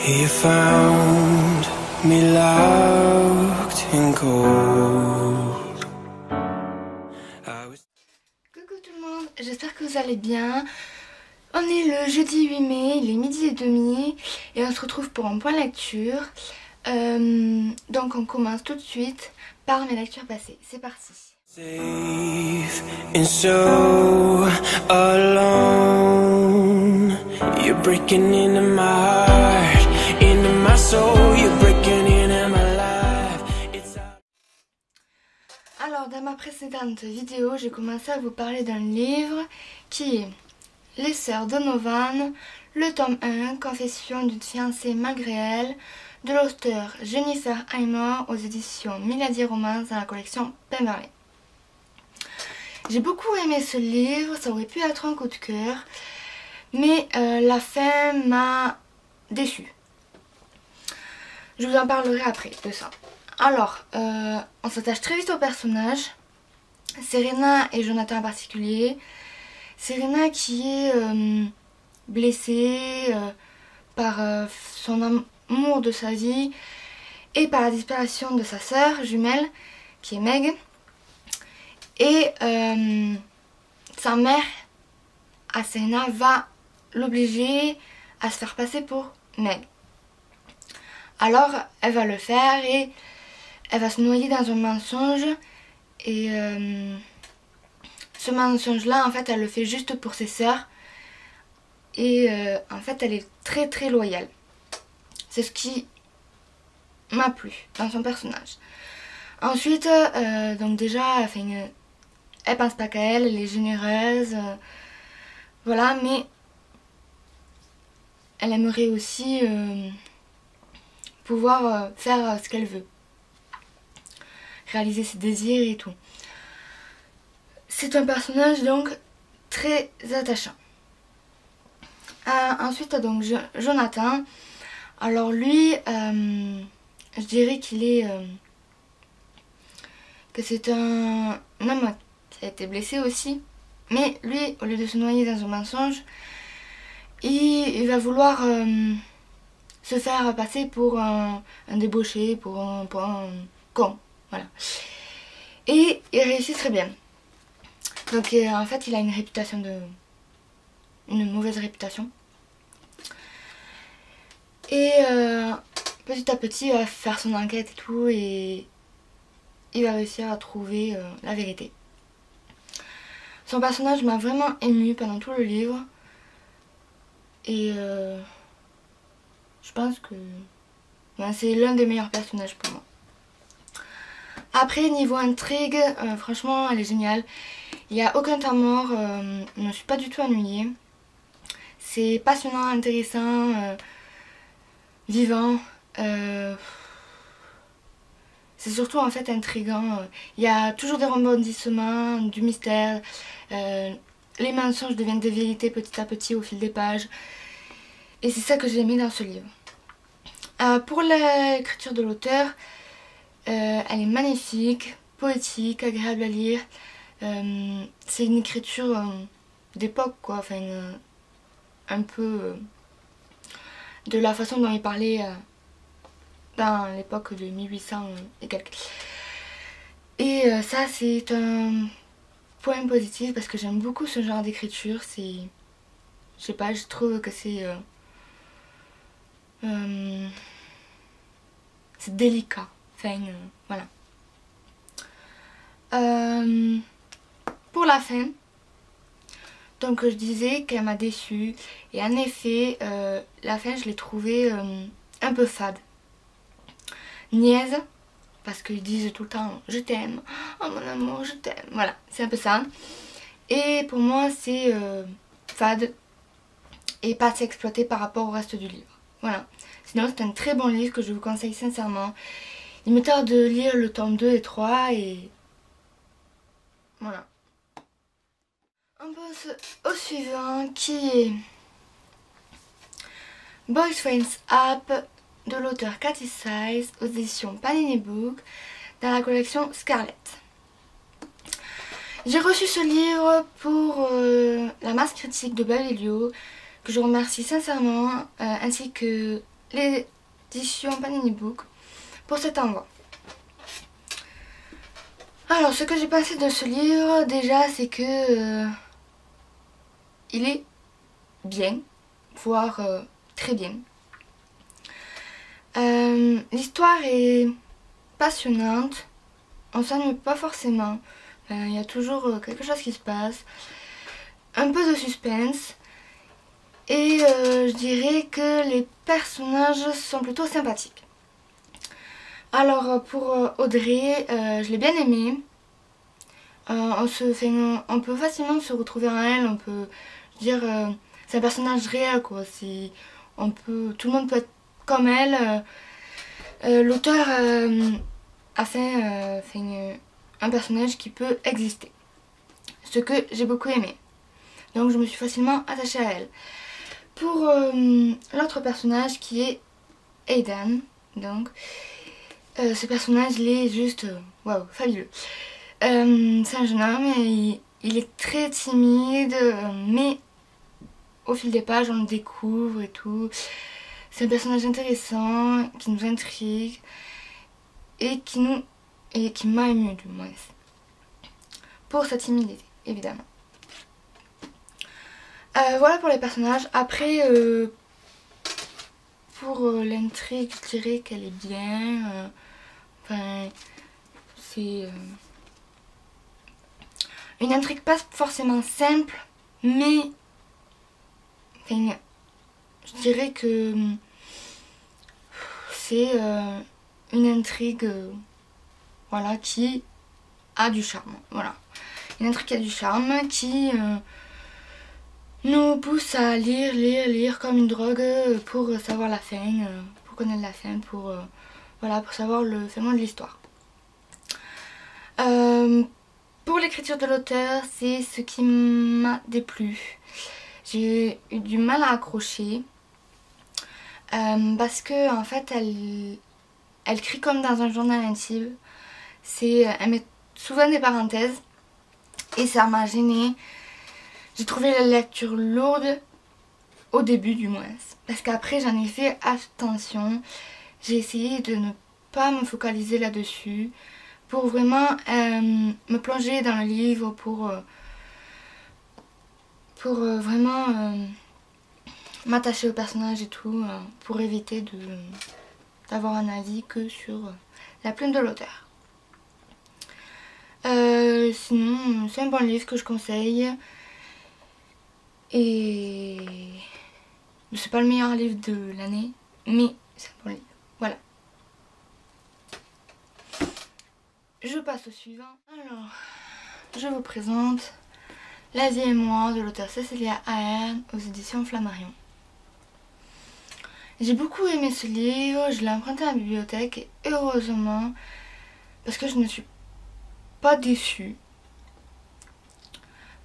You found me locked in cold. Coucou tout le monde, j'espère que vous allez bien. On est le jeudi 8 mai, il est 12h30 et on se retrouve pour un point lecture. Donc on commence tout de suite par mes lectures passées. C'est parti. Safe and so alone. You're breaking into my heart, into my soul. You're breaking into my life. Alors dans ma précédente vidéo, j'ai commencé à vous parler d'un livre qui est Les Sœurs Donovan, le tome 1, Confession d'une fiancée malgré elle, de l'auteur Jennifer Highmore aux éditions Milady Romance dans la collection Pemberley. J'ai beaucoup aimé ce livre, ça aurait pu être un coup de cœur, mais la fin m'a déçue. Je vous en parlerai après de ça. Alors, on s'attache très vite aux personnages, Serena et Jonathan en particulier. Serena qui est blessée par son amour de sa vie et par la disparition de sa sœur jumelle qui est Meg. Et sa mère, à Serena, va l'obliger à se faire passer pour Meg. Alors elle va le faire et elle va se noyer dans un mensonge. Et ce mensonge là en fait elle le fait juste pour ses sœurs. Et en fait elle est très très loyale. C'est ce qui m'a plu dans son personnage. Ensuite donc déjà elle pense pas qu'à elle, elle est généreuse, voilà, mais elle aimerait aussi pouvoir faire ce qu'elle veut, réaliser ses désirs et tout. C'est un personnage donc très attachant. Ensuite donc Jonathan, alors lui, je dirais qu'il est que c'est un homme qui a été blessé aussi, mais lui, au lieu de se noyer dans un mensonge, il va vouloir se faire passer pour un débauché, pour un con, voilà. Et il réussit très bien. Donc en fait, il a une mauvaise réputation. Et petit à petit, il va faire son enquête et tout, et il va réussir à trouver la vérité. Son personnage m'a vraiment émue pendant tout le livre. Et je pense que c'est l'un des meilleurs personnages pour moi. Après, niveau intrigue, franchement, elle est géniale. Il n'y a aucun temps mort, je ne me suis pas du tout ennuyée. C'est passionnant, intéressant, vivant. C'est surtout en fait intriguant. Il y a toujours des rebondissements, du mystère. Les mensonges deviennent des vérités petit à petit au fil des pages. Et c'est ça que j'ai aimé dans ce livre. Pour l'écriture de l'auteur, elle est magnifique, poétique, agréable à lire. C'est une écriture d'époque, quoi. Enfin, un peu de la façon dont il parlait dans l'époque de 1800 et quelques. Et ça, c'est un point positif parce que j'aime beaucoup ce genre d'écriture. C'est, je sais pas, je trouve que c'est délicat. Enfin, voilà. Pour la fin, donc je disais qu'elle m'a déçue. Et en effet, la fin, je l'ai trouvée un peu fade. Niaise, parce qu'ils disent tout le temps je t'aime, oh mon amour je t'aime, voilà, c'est un peu ça. Et pour moi c'est fade et pas assez exploité par rapport au reste du livre, voilà. Sinon c'est un très bon livre que je vous conseille sincèrement. Il me tarde de lire le tome 2 et 3 et voilà. On passe au suivant qui est Boys Friends Up de l'auteur Cathy Size aux éditions Panini Book dans la collection Scarlet. J'ai reçu ce livre pour la masse critique de Babelio que je remercie sincèrement, ainsi que l'édition Panini Book pour cet envoi. Alors, ce que j'ai pensé de ce livre, déjà, c'est que il est bien, voire très bien. L'histoire est passionnante, on s'ennuie pas forcément, il y a toujours quelque chose qui se passe, un peu de suspense, et je dirais que les personnages sont plutôt sympathiques. Alors pour Audrey, je l'ai bien aimée. On peut facilement se retrouver en elle, on peut dire c'est un personnage réel quoi. Tout le monde peut être comme elle. L'auteur a fait un personnage qui peut exister, ce que j'ai beaucoup aimé. Donc je me suis facilement attachée à elle. Pour l'autre personnage qui est Aidan, donc ce personnage il est juste waouh, fabuleux. C'est un jeune homme et il est très timide, mais au fil des pages on le découvre et tout. C'est un personnage intéressant, qui nous intrigue et qui m'a ému du moins. Pour sa timidité, évidemment. Voilà pour les personnages. Après, pour l'intrigue, je dirais qu'elle est bien. Enfin, c'est une intrigue pas forcément simple, mais enfin, je dirais que c'est une intrigue voilà, qui a du charme. Voilà. Une intrigue qui a du charme, qui nous pousse à lire comme une drogue pour savoir la fin, pour connaître la fin, voilà, pour savoir le fondement de l'histoire. Pour l'écriture de l'auteur, c'est ce qui m'a déplu. J'ai eu du mal à accrocher parce que en fait elle écrit comme dans un journal intime. Elle met souvent des parenthèses et ça m'a gênée. J'ai trouvé la lecture lourde au début du moins, parce qu'après j'en ai fait attention. J'ai essayé de ne pas me focaliser là-dessus pour vraiment me plonger dans le livre, pour vraiment m'attacher au personnage et tout, pour éviter d'avoir un avis que sur la plume de l'auteur. Sinon, c'est un bon livre que je conseille. Et c'est pas le meilleur livre de l'année, mais c'est un bon livre. Voilà. Je passe au suivant. Alors, je vous présente La vie et moi de l'auteur Cecilia Ahern aux éditions Flammarion. J'ai beaucoup aimé ce livre, je l'ai emprunté à la bibliothèque et heureusement, parce que je ne suis pas déçue.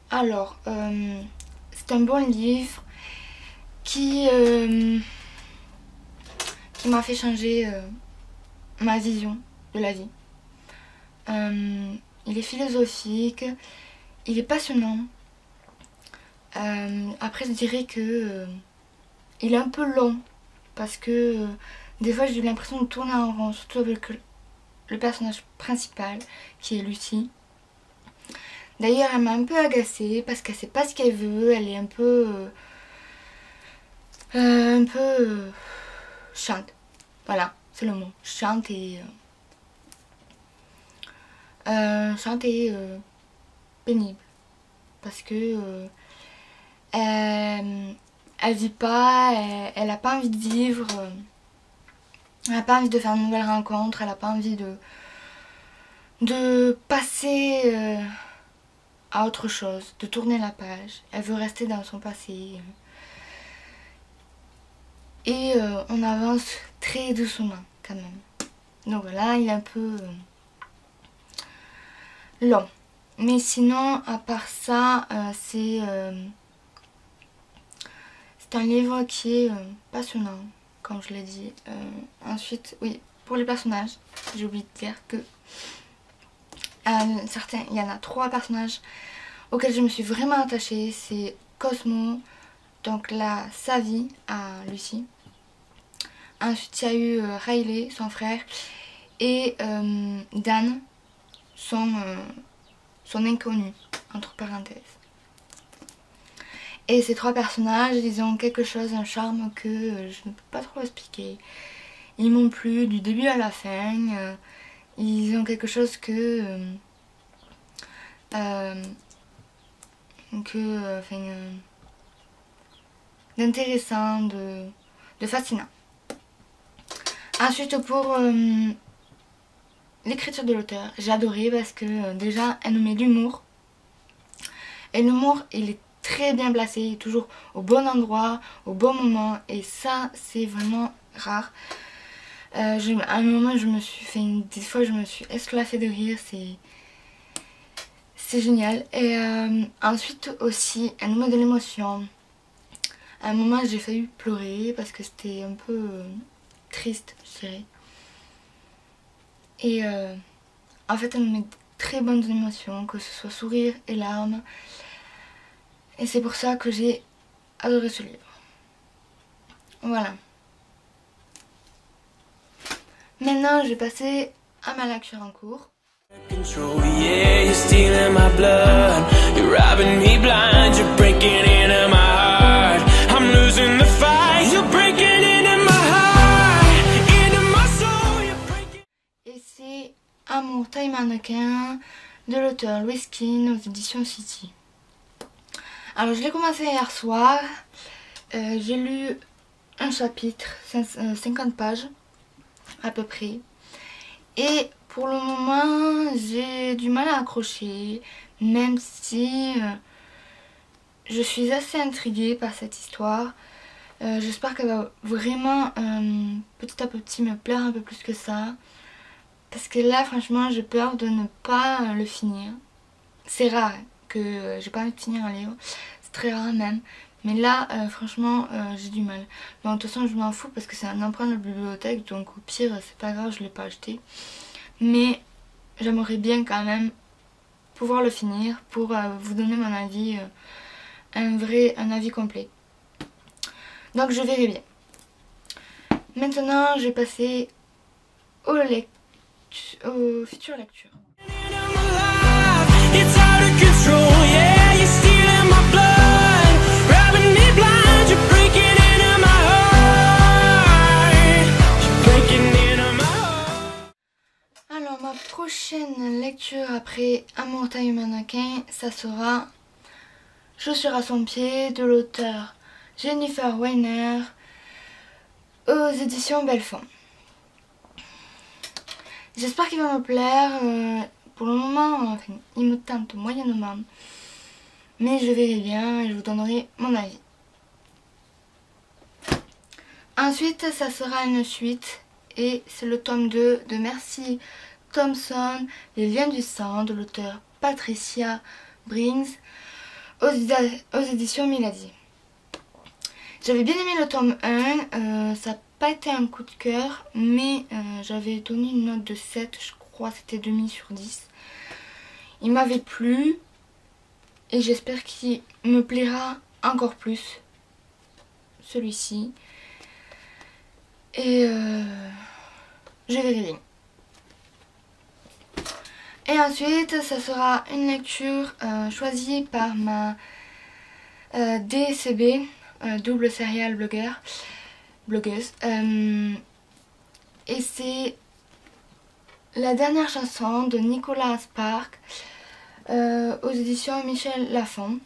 Alors, c'est un bon livre qui m'a fait changer ma vision de la vie. Il est philosophique, il est passionnant. Après je dirais que il est un peu long parce que des fois j'ai eu l'impression de tourner en rond, surtout avec le personnage principal qui est Lucie. D'ailleurs elle m'a un peu agacée parce qu'elle sait pas ce qu'elle veut, elle est un peu chiante. Voilà, c'est le mot, chiante et pénible parce que elle vit pas, elle a pas envie de vivre, elle a pas envie de faire une nouvelle rencontre, elle a pas envie de passer à autre chose, de tourner la page. Elle veut rester dans son passé et on avance très doucement quand même. Donc voilà, il est un peu long. Mais sinon, à part ça, c'est un livre qui est passionnant, comme je l'ai dit. Ensuite, oui, pour les personnages, j'ai oublié de dire que il y en a 3 personnages auxquels je me suis vraiment attachée. C'est Cosmo, donc sa vie à Lucie. Ensuite il y a eu Riley, son frère, et Dan, son inconnu, entre parenthèses. Et ces 3 personnages, ils ont quelque chose, un charme que je ne peux pas trop expliquer. Ils m'ont plu du début à la fin. Ils ont quelque chose d'intéressant, de fascinant. Ensuite pour l'écriture de l'auteur, j'ai adoré parce que déjà elle nous met l'humour. Et l'humour il est très bien placé, il est toujours au bon endroit, au bon moment, et ça c'est vraiment rare. À un moment des fois je me suis esclaffée de rire, c'est génial. Et ensuite aussi elle nous met de l'émotion. À un moment j'ai failli pleurer parce que c'était un peu triste, je dirais. Et en fait elle nous met de très bonnes émotions, que ce soit sourire et larmes. Et c'est pour ça que j'ai adoré ce livre. Voilà. Maintenant, je vais passer à ma lecture en cours. Et c'est Amour, taille, mannequin de l'auteur Louis Kin aux éditions City. Alors je l'ai commencé hier soir, j'ai lu un chapitre, 50 pages à peu près. Et pour le moment j'ai du mal à accrocher, même si je suis assez intriguée par cette histoire. J'espère qu'elle va vraiment petit à petit me plaire un peu plus que ça. Parce que là franchement j'ai peur de ne pas le finir. C'est rare que j'ai pas envie de finir un livre, c'est très rare même, mais là franchement j'ai du mal. Bon, de toute façon je m'en fous parce que c'est un emprunt de la bibliothèque, donc au pire c'est pas grave, je l'ai pas acheté, mais j'aimerais bien quand même pouvoir le finir pour vous donner mon avis, un avis complet. Donc je verrai bien. Maintenant je vais passer aux futures lectures. Alors ma prochaine lecture après Amour, taille, mannequin, ça sera Chaussures à son pied de l'auteur Jennifer Weiner aux éditions Belfond. J'espère qu'il va me plaire. Pour le moment, enfin, il me tente moyennement. Mais je verrai bien et je vous donnerai mon avis. Ensuite, ça sera une suite. Et c'est le tome 2 de Mercy Thompson, Les liens du sang, de l'auteur Patricia Briggs, aux éditions Milady. J'avais bien aimé le tome 1. Ça n'a pas été un coup de cœur, mais j'avais donné une note de 7, je crois c'était demi sur 10. Il m'avait plu et j'espère qu'il me plaira encore plus, celui-ci. Et je verrai bien. Et ensuite, ça sera une lecture choisie par ma DCB, double serial blogueuse. Et c'est la dernière chanson de Nicolas Sparks aux éditions Michel Lafon.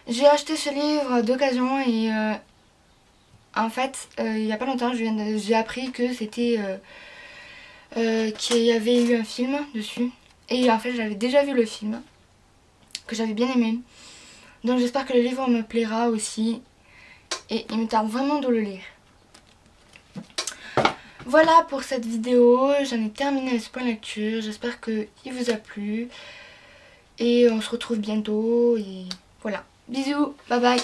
J'ai acheté ce livre d'occasion et en fait il n'y a pas longtemps j'ai appris que c'était qu'il y avait eu un film dessus. Et en fait j'avais déjà vu le film, que j'avais bien aimé. Donc j'espère que le livre me plaira aussi. Et il me tarde vraiment de le lire. Voilà pour cette vidéo, j'en ai terminé le point lecture, j'espère qu'il vous a plu. Et on se retrouve bientôt et voilà. Bisous, bye bye.